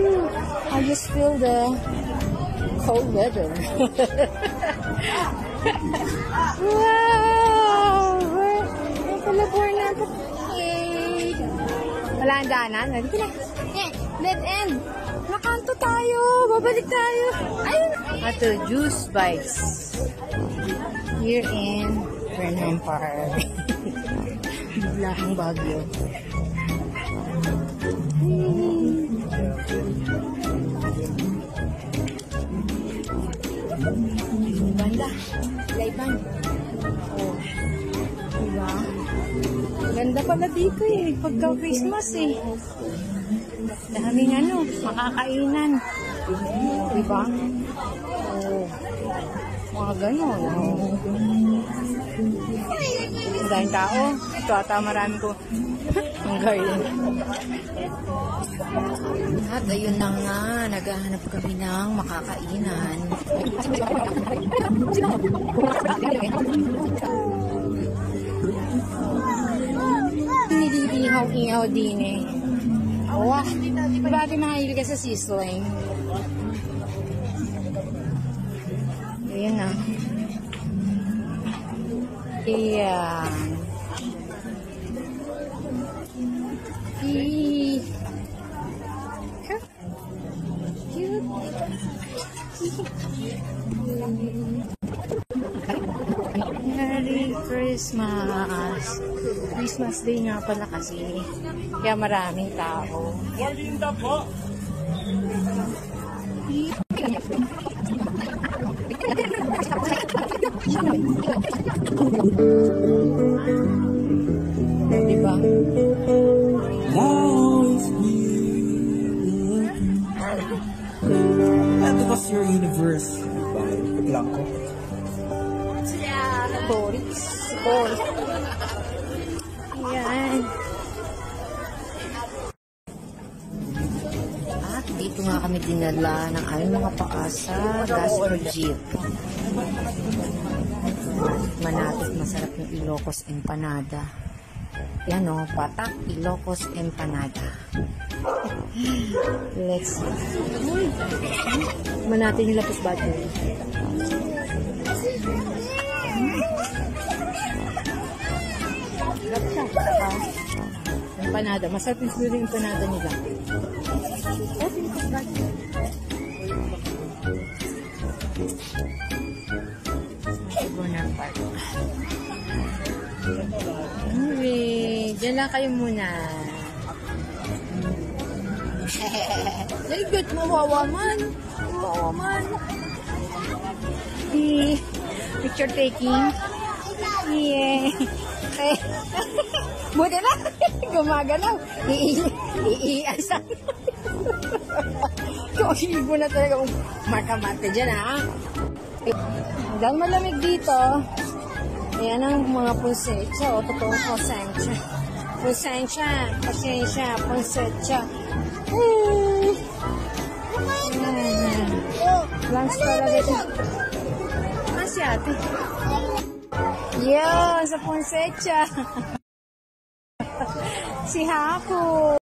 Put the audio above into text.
I just feel the cold weather. Wow! California. Hey! Wala ang daanan. Dito na. Dead end. Nakanto tayo. Babalik tayo. Ayun. Ato, Juice Bites. Here in Burnham Park. Bigla ang Baguio. Banda. Laiban. Oh. Diba? Ganda pala dito eh. Pagka Christmas eh. Daming makakainan. Diba? Oh. Mga ganon. Oh. Ang daming tao. Ito ata marami ko. Ang gayon. At ayun na nga, naghahanap kami ng makakainan. Nililihaw-ihaw din eh. Wah, bakit mahilig ka sa sisling? Ayun na. Ayan. Merry Christmas! Christmas Day nga pala kasi. Kaya maraming tao. Malinda po! Diba? And was your universe by Blanco? Boris. Ayan. At dito nga kami dinala ng aming mga paasa gastro jeep. Manatot masarap yung Ilocos Empanada. Yan o, patak Ilocos Empanada. Let's see. Manatin yung lapis bato. Empanada. Masarap yung empanada nila. Okay. Diyan lang kayo muna. Very good. Mawawa man. Picture taking. Yeah. Buti na. Gumagalaw. Iiasan. Iibo na talaga kung makamate dyan, ha? Dahil malamig dito, ayan ang mga punsetsya. O, totoong punsetsya. Pasensya, punsetsya. Lunch talaga ito. Si ate. Yun, sa punsetsya. Si Haku.